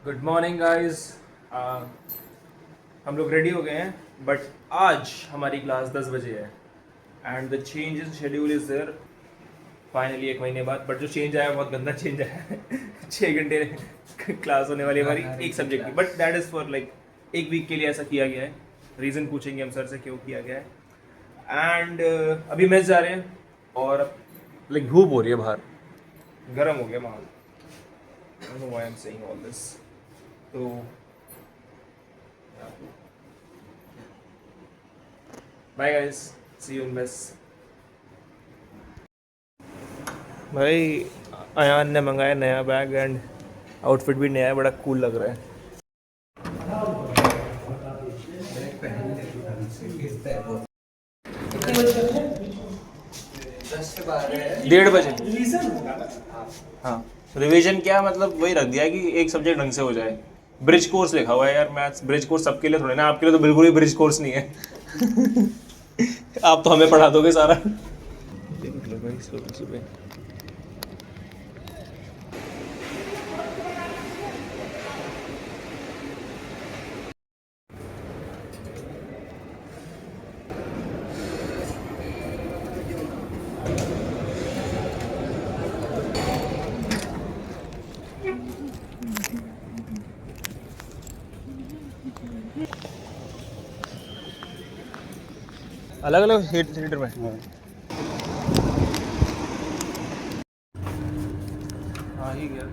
Good morning guys. हम लोग ready हो गए हैं बट आज हमारी क्लास 10 बजे है and the change in schedule is there finally 1 महीने बाद। बट जो चेंज आया है बहुत गंदा चेंज आया है 6 घंटे क्लास होने वाली हमारी एक सब्जेक्ट की, but that is for like एक वीक के लिए ऐसा किया गया है। रीज़न पूछेंगे हम सर से क्यों किया गया है। एंड अभी मेस जा रहे हैं और लाइक धूप हो रही है बाहर, गर्म हो गया माहौल। I don't know why I'm saying all this. तो bye guys, see you in mess. भाई अयान ने मंगाया नया बैग एंड आउटफिट भी नया है, बड़ा कूल लग रहा है। डेढ़ बजे हाँ, रिवीजन क्या मतलब वही रख दिया कि एक सब्जेक्ट ढंग से हो जाए। ब्रिज कोर्स लिखा हुआ है यार, मैथ्स ब्रिज कोर्स सबके लिए थोड़ी ना, आपके लिए तो बिल्कुल ही ब्रिज कोर्स नहीं है आप तो हमें पढ़ा दोगे सारा। देख लो भाई सुबह सुबह अलग अलग थिएटर में। हाँ ही गया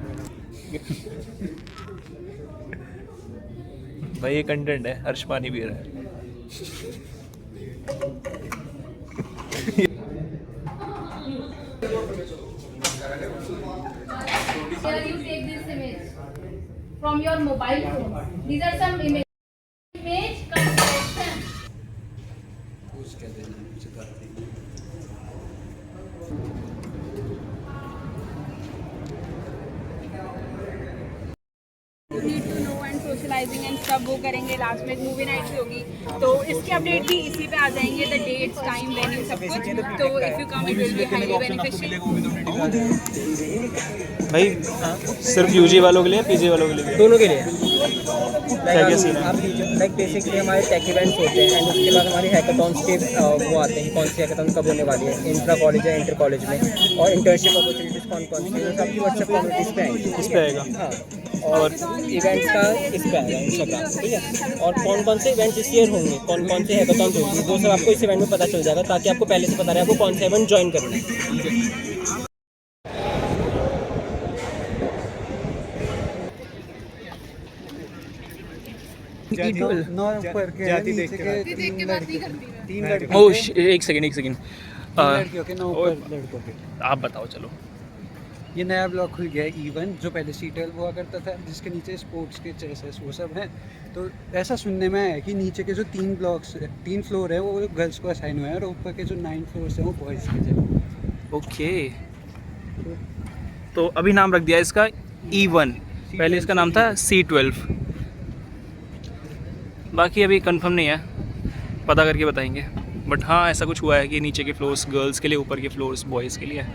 भाई, ये कंटेंट है। हर्ष पानी पी रहा है। Here you take this image from your mobile phone. These are some image comparison. Need to know and socialising and सब वो करेंगे। लास्ट में एक मूवी नाइट भी होगी, तो इसके अपडेट भी इसी पे आ जाएंगे, द डेट्स, टाइम, वेन्यू, सब कुछ। तो if you come it will be highly beneficial. भाई सिर्फ यूजी वालों के लिए, पीजी वालों के लिए? दोनों के लिए। क्या क्या सीन है? आप लाइक बेसिकली हमारे टेक इवेंट्स होते हैं एंड उसके बाद हमारे हैकाथॉन्स के वो आते हैं, कौन सी हैकाथॉन कब होने वाली है, इंट्रा कॉलेज या इंटर कॉलेज में, और इंटर्नशिप अपॉर्चुनिटीज़ कौन कौन सी है, सबकी व्हाट्सएप कम्युनिटीज़ पे आएंगी। इस पे आएगा हाँ, और इवेंट्स का इस पे आएगा इंस्टाग्राम पे, ठीक है। और कौन कौन से इवेंट्स इस ईयर होंगे, कौन कौन से हैकाथॉन्स होंगे, वो सब आपको इस इवेंट में पता चल जाएगा, ताकि आपको पहले से पता रहे आपको कौन सा इवेंट ज्वाइन करना है। देख के बात नहीं करती मैं। ओह एक सेकंड लड़कियों के 9 लड़कों के। आप बताओ चलो। ये नया ब्लॉक खुल गया है इवन, जो पहले सीटेल हुआ करता था जिसके नीचे स्पोर्ट्स के चेसेस वो सब हैं। तो ऐसा सुनने में आया है कि नीचे के जो 3 फ्लोर है वो गर्ल्स को असाइन हुए हैं और ऊपर के जो 9 फ्लोर्स हैं वो बॉयज़ के हैं। ओके, तो अभी नाम रख दिया इसका E1, पहले इसका नाम था C12। बाकी अभी कंफर्म नहीं है, पता करके बताएंगे। बट हाँ ऐसा कुछ हुआ है कि नीचे के फ्लोर्स गर्ल्स के लिए, ऊपर के फ्लोर्स बॉयज़ के लिए।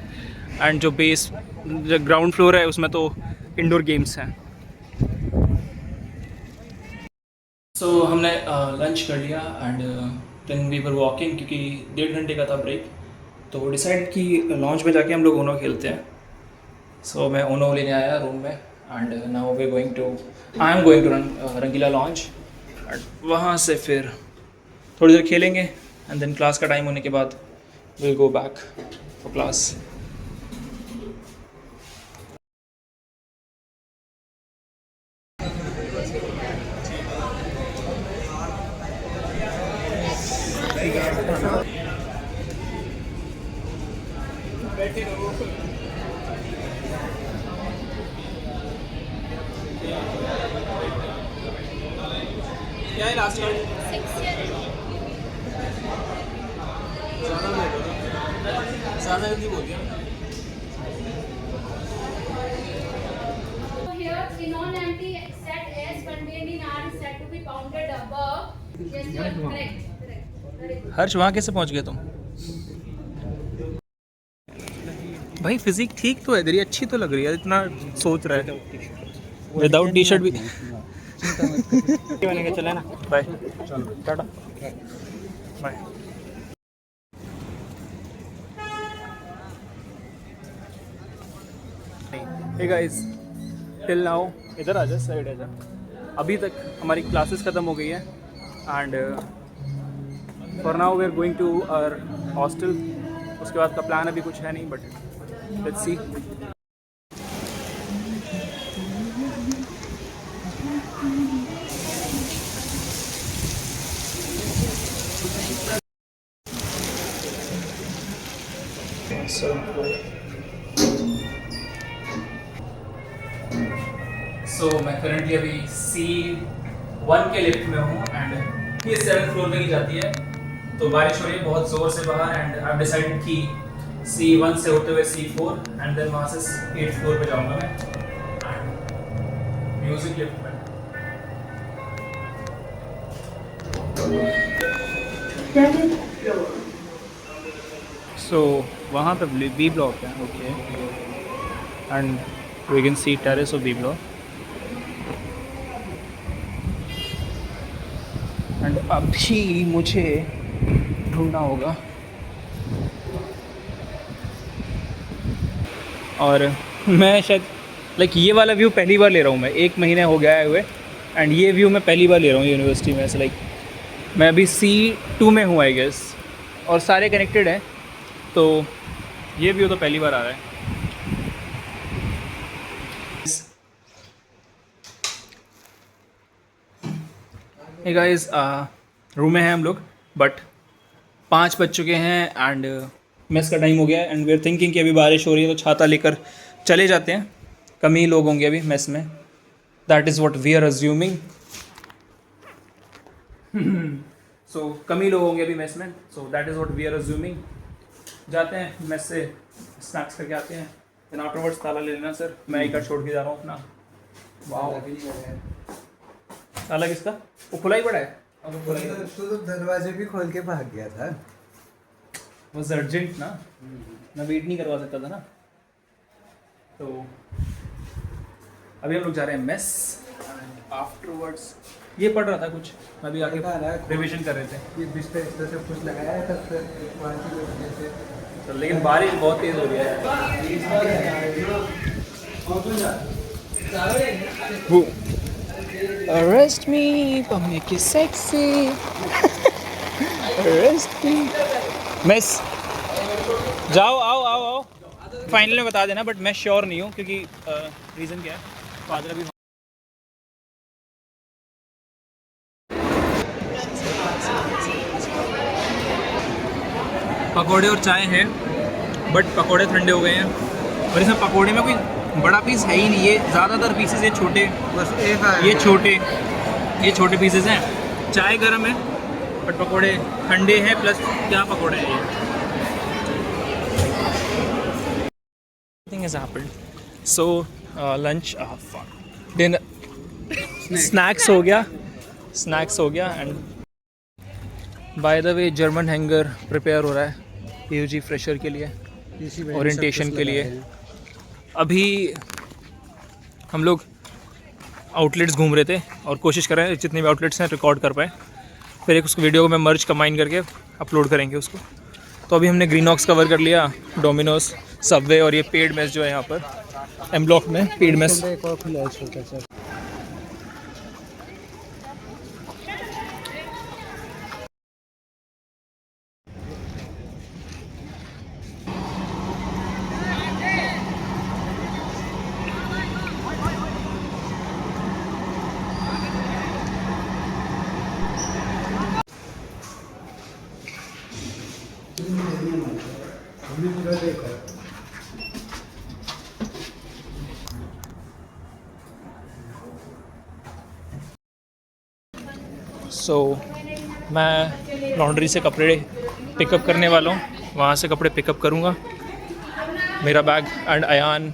एंड जो बेस जो ग्राउंड फ्लोर है उसमें तो इंडोर गेम्स हैं। सो हमने लंच कर लिया and then we were walking, क्योंकि 1.5 घंटे का था ब्रेक। तो डिसाइड कि लॉन्च में जाके हम लोग ओनो खेलते हैं। सो मैं ओनो लेने आया रूम में and now we going to I am going to Rangila launch. वहाँ से फिर थोड़ी देर खेलेंगे एंड देन क्लास का टाइम होने के बाद will go back for class. क्या है लास्ट ईयर? ज़्यादा जल्दी बोल दिया। Here, a non-empty set S contained in R is said to be counted above. Yes, you are correct. Very good. हर्ष वहाँ कैसे पहुँच गए तुम? भाई फिजिक ठीक तो है तेरी, अच्छी तो लग रही है, इतना सोच रहा है। विदाउट टी शर्ट भी चिंता मत करो। बनेगा, चले ना, bye, tata, bye. Hey guys, till now, इधर आ जा, साइड आ जा। अभी तक हमारी क्लासेस ख़त्म हो गई है and for now we are going to our hostel. उसके बाद का प्लान अभी कुछ है नहीं, बट लेट्स सी। सो मैं करंटली अभी C1 के लिफ्ट में हूँ एंड ये 7th फ्लोर पे की जाती है। तो बारिश हो रही है बहुत ज़ोर से बाहर एंड आई डिसाइडेड कि C1 से होते हुए C4 एंड देन वहाँ से 8th फ्लोर पे जाऊँगा मैं म्यूज़िक लिफ्ट में। सो वहाँ पे B ब्लॉक है, okay, and we can see terrace of B block. And अभी मुझे ढूंढना होगा और मैं शायद ये वाला व्यू पहली बार ले रहा हूँ मैं, 1 महीने हो गया है हुए एंड ये व्यू मैं पहली बार ले रहा हूँ यूनिवर्सिटी में। ऐसे मैं अभी C2 में हूँ आई गेस, और सारे कनेक्टेड हैं, तो ये व्यू तो पहली बार आ रहा है। हे गाइस, रूम में हैं हम लोग, बट 5 बज चुके हैं एंड मेस का टाइम हो गया है एंड वी आर थिंकिंग कि अभी बारिश हो रही है तो छाता लेकर चले जाते हैं। कम ही लोग होंगे अभी मेस में, that is what we are assuming. So कम ही लोग होंगे अभी मेस में, so that is what we are assuming. जाते हैं मेस से स्नैक्स करके आते हैं, देन आफ्टरवर्ड्स ताला ले लेना सर, मैं एक छोड़ के जा रहा हूँ अपना। वाह, ताला किसका? वो खुला ही पड़ा है। तो दरवाजे भी खोल के भाग गया था। बस अर्जेंट ना, मैं वेट नहीं करवा सकता था ना। तो अभी हम लोग जा रहे हैं मेस, आफ्टरवर्ड्स ये पढ़ रहा था कुछ, मैं भी आके रिविजन कर रहे थे। ये बिस्तर इस तरह से कुछ लगाया था वहाँ की वजह से, तो लेकिन बारिश बहुत तेज़ हो रही है। Arrest me, for making sexy. Arrest me. Miss, जाओ, आओ। फाइनल में बता देना, बट मैं श्योर नहीं हूँ क्योंकि रीज़न क्या है, फादर अभी पकोड़े और चाय है, बट पकोड़े ठंडे हो गए हैं और इसमें पकोड़े में कोई बड़ा पीस है ही नहीं, ये ज़्यादातर पीसेस ये छोटे, बस एक ये छोटे पीसेस हैं। चाय गर्म है बट पकोड़े ठंडे हैं, प्लस क्या पकोड़े हैं ये। Thing has happened, so lunch, dinner, snacks हो गया and by the way German hanger prepare हो रहा है PUG फ्रेशर के लिए, ओरिएंटेशन के लिए। अभी हम लोग आउटलेट्स घूम रहे थे और कोशिश कर रहे हैं जितने भी आउटलेट्स हैं रिकॉर्ड कर पाए, फिर एक उसको वीडियो को मैं मर्ज कंबाइन करके अपलोड करेंगे उसको। तो अभी हमने ग्रीनॉक्स कवर कर लिया, डोमिनोज, सबवे और ये पेड मेस जो है यहाँ पर M ब्लॉक में पेड मेस। एक और खुला है छोटा सा। सो मैं लॉन्ड्री से कपड़े पिकअप करने वाला हूँ, वहाँ से कपड़े पिकअप करूँगा, मेरा बैग एंड अयान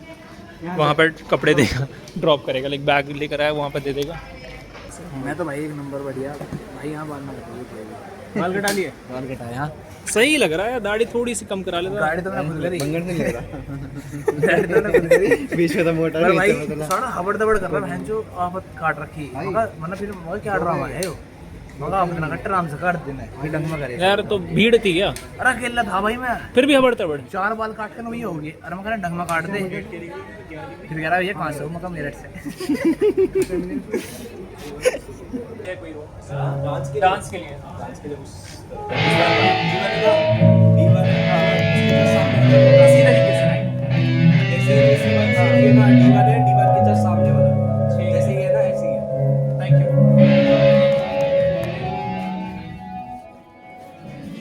वहाँ पर कपड़े देगा, ड्रॉप करेगा, बैग लेकर आया वहाँ पर दे देगा। मैं तो भाई 1 नंबर बढ़िया भाई, यहाँ बात ना करिए। बाल कटा लिए? बाल कटाए हाँ। सही लग रहा है, दाढ़ी थोड़ी सी कम करा लेता। गाड़ी तो मैंने खुद करी, बंगन नहीं लग रहा। गाड़ी तो मैंने खुद करी, बीच में तो मोटा पर भाई नहीं था। सारा हबड़ दबड़ कर रहा है बहन जो आफत काट रखी मगर मतलब फिर मगर क्या ड्रामा है यो मगर अपना कट्ट आराम से काट देना है फिर ढंग में करे यार तो भीड़ थी क्या? अरे अकेला था भाई मैं फिर भी हबड़ तबड़। 4 बाल काट के वही होगी अरे मैं कह रहा ढंग में काट दे फिर कह रहा ये कहाँ से हो मैं कहा मेरठ से डांस के लिए इसी तरीके से थैंक यू।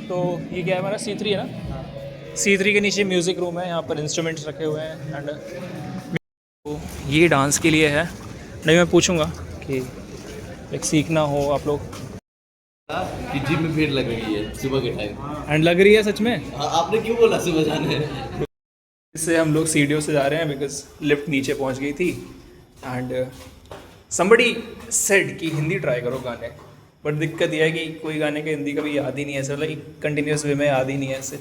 तो ये क्या है हमारा C3 है ना? C3 के नीचे म्यूज़िक रूम है, यहाँ पर इंस्ट्रूमेंट्स रखे हुए हैं एंड तो ये डांस के लिए है। नहीं मैं पूछूंगा कि एक सीखना हो आप लोग कि जिम में भीड़ लग रही है सुबह के टाइम। एंड लग रही है सच में। आपने क्यों बोला सुबह जाने? इससे हम लोग सीढ़ियों से जा रहे हैं बिकॉज लिफ्ट नीचे पहुंच गई थी एंड somebody सेड कि हिंदी ट्राई करो गाने, बट दिक्कत यह है कि कोई गाने का हिंदी कभी याद ही नहीं है ऐसे, मतलब कंटिन्यूस वे में याद ही नहीं है ऐसे।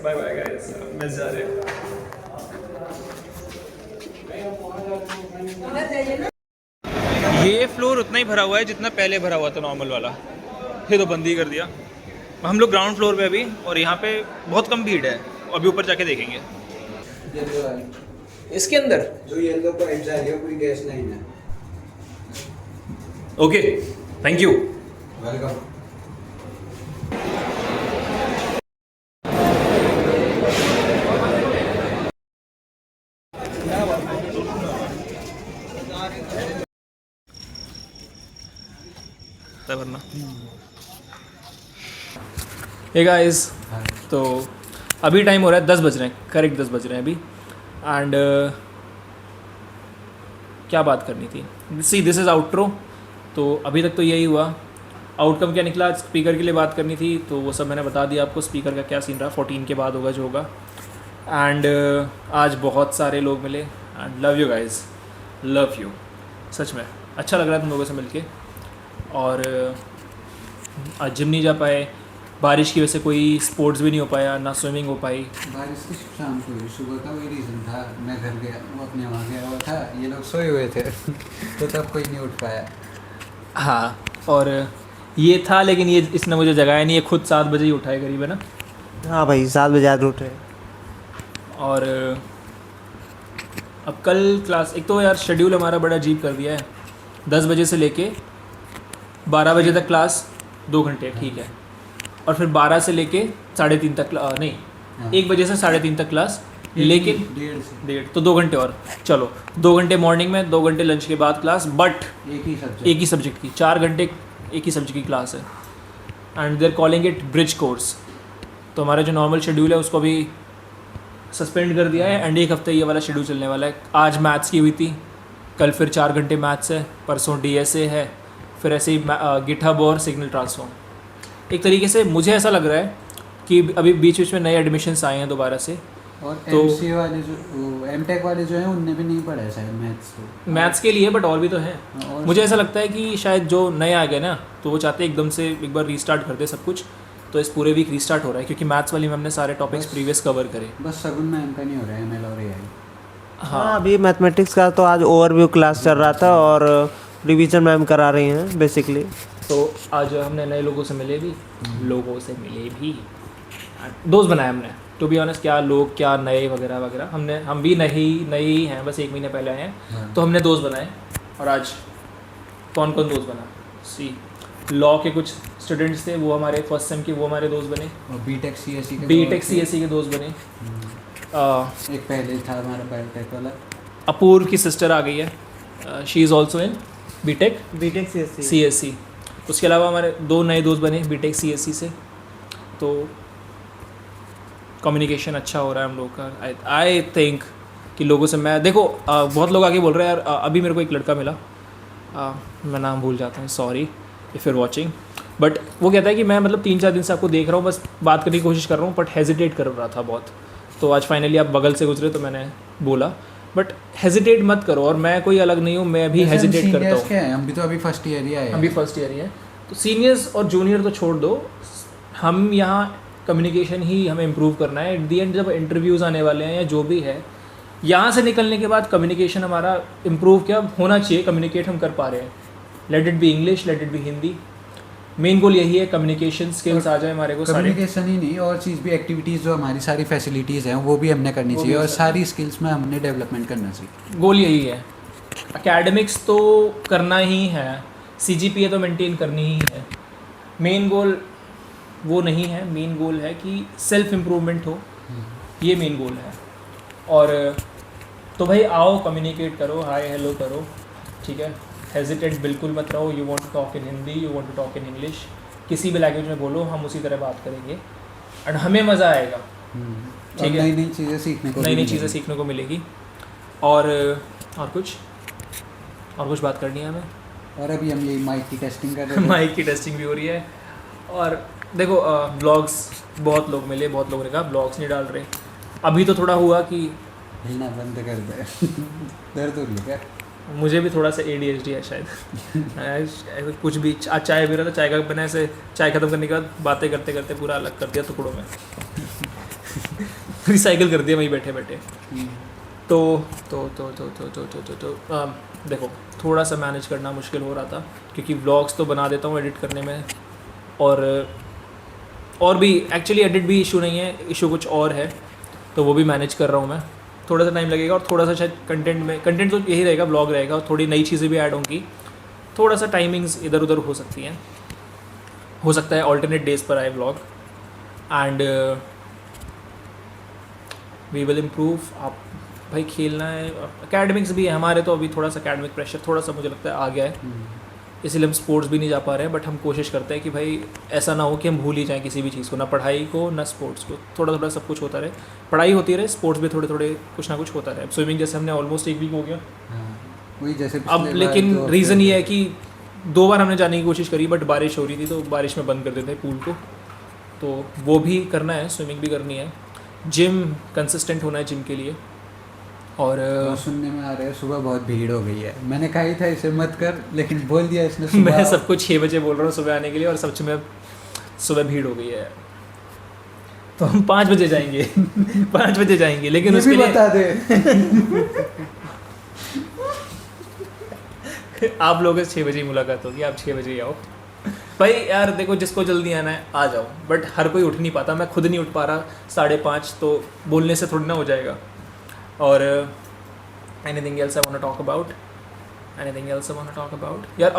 बाय बाय गाइस, मिस जा रहे हैं। ये फ्लोर उतना ही भरा हुआ है जितना पहले भरा हुआ था नॉर्मल वाला, ये तो बंद ही कर दिया। हम लोग ग्राउंड फ्लोर पे अभी, और यहाँ पे बहुत कम भीड़ है, अभी ऊपर जाके देखेंगे। इसके अंदर जो येलो पाइप जा रही है पूरी गैस लाइन है। Okay thank you. वेलकम। वरना हे गाइस, तो अभी टाइम हो रहा है 10 बज रहे हैं, करेक्ट 10 बज रहे हैं अभी। एंड क्या बात करनी थी, सी दिस इज़ आउटरो। तो अभी तक तो यही हुआ, आउटकम क्या निकला, स्पीकर के लिए बात करनी थी तो वो सब मैंने बता दिया आपको, स्पीकर का क्या सीन रहा, 14 के बाद होगा जो होगा। एंड आज बहुत सारे लोग मिले and love you guys, love you, सच में अच्छा लग रहा है तुम लोगों से मिलके। और आज जिम नहीं जा पाए, बारिश की वजह से कोई स्पोर्ट्स भी नहीं हो पाया, ना स्विमिंग हो पाई। बारिश तो शाम को हुई, सुबह का वही रीज़न था, मैं घर गया, वो अपने वहाँ गया हुआ था, ये लोग सोए हुए थे तो तब कोई नहीं उठ पाया। हाँ, और ये था, लेकिन ये इसने मुझे जगाया नहीं, ये खुद 7 बजे ही उठाए करीब, है ना? हाँ भाई 7 बजे आज उठे। और अब कल क्लास, एक तो यार शेड्यूल हमारा बड़ा अजीब कर दिया है, 10 बजे से लेके 12 बजे तक क्लास 2 घंटे, ठीक है, और फिर 12 से लेके 3:30 तक नहीं 1 बजे से 3:30 तक क्लास, लेकिन 1:30 तो 2 घंटे और, चलो 2 घंटे मॉर्निंग में, 2 घंटे लंच के बाद क्लास, बट एक ही सब्जेक्ट की 4 घंटे एक ही सब्जेक्ट की क्लास है। And there calling it bridge course. तो हमारा जो नॉर्मल शेड्यूल है उसको भी सस्पेंड कर दिया है एंड एक हफ्ते ये वाला शेड्यूल चलने वाला है। आज मैथ्स की हुई थी, कल फिर 4 घंटे मैथ्स है, परसों DSA है, फिर ऐसे ही गिटहब और सिग्नल ट्रांसफॉर्म। एक तरीके से मुझे ऐसा लग रहा है कि अभी बीच बीच में नए एडमिशन्स आए हैं दोबारा से, और तो MC वाले जो MTech वाले जो हैं उनने भी नहीं पढ़ा है शायद मैथ्स को, मैथ्स के लिए, बट और भी तो हैं। और मुझे ऐसा लगता है कि शायद जो नए आ गए ना, तो वो चाहते हैं एकदम से एक बार रीस्टार्ट कर दे सब कुछ, तो इस पूरे वीक रीस्टार्ट हो रहा है क्योंकि मैथ्स वाली मैम ने सारे टॉपिक्स प्रीवियस कवर करे। बस सगुन मैम का नहीं हो रहा है, ML और AI। हाँ अभी मैथमेटिक्स का तो आज ओवरव्यू क्लास चल रहा था और रिवीजन मैम करा रही हैं बेसिकली। तो आज हमने नए लोगों से मिले भी, दोस्त बनाए हमने, टू बी ऑनेस्ट। क्या लोग क्या नए वगैरह वगैरह, हम भी नए ही हैं, बस 1 महीने पहले आए हैं, तो हमने दोस्त बनाए। और आज कौन कौन दोस्त बना, सी लॉ के कुछ स्टूडेंट्स थे, वो हमारे फर्स्ट सेम के, वो हमारे दोस्त बने। और बीटेक CSE के दोस्त बने। एक पहले था हमारा बायोटेक वाला, अपूर्व की सिस्टर आ गई है, she is also in BTech CSE। उसके अलावा हमारे 2 नए दोस्त बने बीटेक CSE से, तो कम्युनिकेशन अच्छा हो रहा है हम लोग का। आई थिंक कि लोगों से मैं देखो, बहुत लोग आगे बोल रहे हैं यार, अभी मेरे को एक लड़का मिला, मैं नाम भूल जाता हूँ, sorry if you're watching, but वो कहता है कि मैं मतलब 3-4 दिन से आपको देख रहा हूँ, बस बात करने की कोशिश कर रहा हूँ, बट हेजिटेट कर रहा था बहुत। तो आज फाइनली आप बगल से गुजरे तो मैंने बोला, बट हेजिटेट मत करो, और मैं कोई अलग नहीं हूँ, मैं भी हेजिटेट करता हूँ। क्या है, हम भी तो अभी फर्स्ट ईयर ही आए हम भी फर्स्ट ईयर ही हैं, तो सीनियर्स और जूनियर तो छोड़ दो, हम यहाँ कम्युनिकेशन ही हमें इम्प्रूव करना है। एट दी एंड जब इंटरव्यूज़ आने वाले हैं या जो भी है, यहाँ से निकलने के बाद कम्युनिकेशन हमारा इम्प्रूव क्या होना चाहिए, कम्युनिकेट हम कर पा रहे हैं, let it be English, let it be Hindi, main goal यही है, कम्युनिकेशन स्किल्स आ जाए हमारे को सारे। कम्युनिकेशन ही नहीं, और चीज़ भी, एक्टिविटीज़ जो हमारी सारी फैसिलिटीज़ हैं वो भी हमने करनी चाहिए, और सारी स्किल्स में हमने डेवलपमेंट करना चाहिए। गोल यही है। एकेडमिक्स तो करना ही है, CGPA तो मेंटेन करनी ही है, मेन गोल वो नहीं है, मेन गोल है कि सेल्फ इम्प्रूवमेंट हो, ये मेन गोल है। और तो भाई आओ, कम्युनिकेट करो, हाय हेलो करो, ठीक है, हेजिटेट बिल्कुल मत रहो। You want to talk in Hindi, you want to talk in English, किसी भी लैंग्वेज में बोलो, हम उसी तरह बात करेंगे एंड हमें मज़ा आएगा, ठीक है, नई नई चीज़ें सीखने को, नई नई चीज़ें सीखने को मिलेगी। और कुछ बात करनी है हमें। और अभी हम यही माइक की टेस्टिंग कर रहे हैं। माइक की टेस्टिंग भी हो रही है। और देखो ब्लॉग्स, बहुत लोग मिले, बहुत लोगों ने कहा ब्लॉग्स नहीं डाल रहे, अभी तो थोड़ा हुआ कि हिलना बंद कर दे। दर्द हो रही है क्या? मुझे भी थोड़ा सा ADHD है शायद। कुछ भी आज चाय पी रहा था, चाय का मैंने ऐसे चाय ख़त्म करने के बाद बातें करते करते पूरा अलग कर दिया टुकड़ों में। रिसाइकिल कर दिया वहीं बैठे बैठे। तो देखो थोड़ा सा मैनेज करना मुश्किल हो रहा था, क्योंकि व्लॉग्स तो बना देता हूँ एडिट करने में, और भी एक्चुअली एडिट भी इशू नहीं है, इशू कुछ और है, तो वो भी मैनेज कर रहा हूँ मैं। थोड़ा सा टाइम लगेगा, और थोड़ा सा शायद कंटेंट तो यही रहेगा, ब्लॉग रहेगा, और थोड़ी नई चीज़ें भी ऐड होंगी, थोड़ा सा टाइमिंग्स इधर उधर हो सकती हैं, हो सकता है ऑल्टरनेट डेज पर आए blog, and we will improve. आप भाई खेलना है, एकेडमिक्स भी है हमारे, तो अभी थोड़ा सा एकेडमिक प्रेशर थोड़ा सा मुझे लगता है आ गया है, इसीलिए हम स्पोर्ट्स भी नहीं जा पा रहे हैं, बट हम कोशिश करते हैं कि भाई ऐसा ना हो कि हम भूल ही जाएं किसी भी चीज़ को, ना पढ़ाई को ना स्पोर्ट्स को, थोड़ा थोड़ा सब कुछ होता रहे, पढ़ाई होती रहे, स्पोर्ट्स भी थोड़े थोड़े कुछ ना कुछ होता रहे। स्विमिंग जैसे हमने ऑलमोस्ट 1 वीक हो गया, वही जैसे अब लेकिन रीज़न ये है कि 2 बार हमने जाने की कोशिश करी, बट बारिश हो रही थी, तो बारिश में बंद कर देते पूल को, तो वो भी करना है, स्विमिंग भी करनी है, जिम कंसिस्टेंट होना है जिम के लिए। और सुनने में आ रहा है सुबह बहुत भीड़ हो गई है, मैंने कहा ही था इसे मत कर, लेकिन बोल दिया इसने। मैं सबको 6 बजे बोल रहा हूँ सुबह आने के लिए, और सच में सुबह भीड़ हो गई है, तो हम 5 बजे जाएंगे। 5 बजे जाएंगे, लेकिन उसके लिए बता दे। आप लोगों से 6 बजे ही मुलाकात होगी, आप 6 बजे ही आओ भाई। यार देखो, जिसको जल्दी आना है आ जाओ, बट हर कोई उठ नहीं पाता, मैं खुद नहीं उठ पा रहा 5:30, तो बोलने से थोड़ी ना हो जाएगा। और anything else I want to talk about, anything else I want to talk about यार,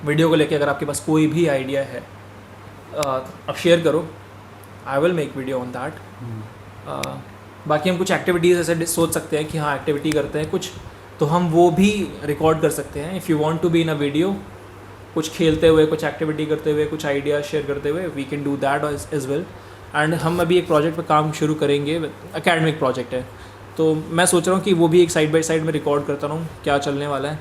वीडियो को लेके अगर आपके पास कोई भी आइडिया है, आप शेयर करो, I will make video on that. बाकी हम कुछ एक्टिविटीज़ ऐसे सोच सकते हैं कि हाँ एक्टिविटी करते हैं कुछ, तो हम वो भी रिकॉर्ड कर सकते हैं। If you want to be in a video, कुछ खेलते हुए, कुछ एक्टिविटी करते हुए, कुछ आइडिया शेयर करते हुए, we can do that as well. And हम अभी एक प्रोजेक्ट पर काम शुरू करेंगे, एकेडमिक प्रोजेक्ट है, तो मैं सोच रहा हूँ कि वो भी एक साइड बाय साइड में रिकॉर्ड करता रहूँ, क्या चलने वाला है,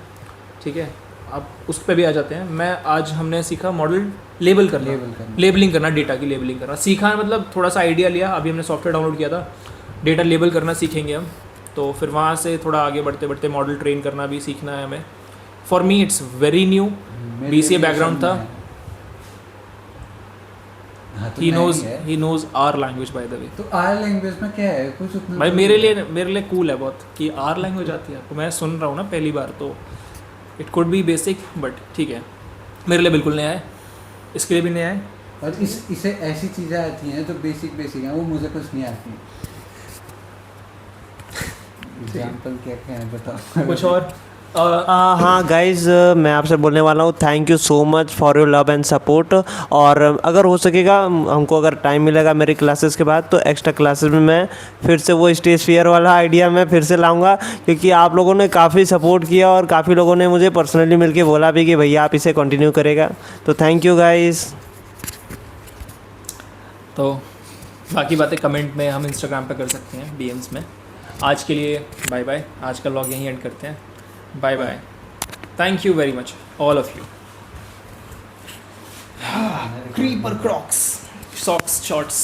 ठीक है। अब उस पर भी आ जाते हैं। आज हमने सीखा मॉडल लेबलिंग करना, डेटा की लेबलिंग करना सीखा, मतलब थोड़ा सा आइडिया लिया, अभी हमने सॉफ्टवेयर डाउनलोड किया था, डेटा लेबल करना सीखेंगे हम, तो फिर वहाँ से थोड़ा आगे बढ़ते बढ़ते मॉडल ट्रेन करना भी सीखना है हमें। For me it's very new, BCA background था। He knows our language by the way। तो R लैंग्वेज में क्या है कुछ उतना? भाई मेरे लिए कूल है बहुत कि R लैंग्वेज आती है, तो मैं सुन रहा हूँ ना पहली बार, तो it could be basic, but ठीक है, मेरे लिए बिल्कुल नया है, इसके लिए भी नया है। और इसे ऐसी चीज़ें आती हैं जो बेसिक हैं, वो मुझे कुछ नहीं आती। एग्जाम्पल क्या है बताओ कुछ और। हाँ गाइज़, मैं आपसे बोलने वाला हूँ, thank you so much for your love and support. और अगर हो सकेगा, हमको अगर टाइम मिलेगा मेरी क्लासेस के बाद, तो एक्स्ट्रा क्लासेस में मैं फिर से वो स्टेज फियर वाला आइडिया मैं फिर से लाऊंगा, क्योंकि आप लोगों ने काफ़ी सपोर्ट किया, और काफ़ी लोगों ने मुझे पर्सनली मिलके बोला भी कि भैया आप इसे कंटिन्यू करेगा, तो थैंक यू गाइज़। तो बाकी बातें कमेंट में हम इंस्टाग्राम पे कर सकते हैं, DMs में। आज के लिए बाय बाय, आज का व्लॉग यहीं एंड करते हैं। Bye bye. Thank you very much, all of you. Creeper Crocs, socks, shorts.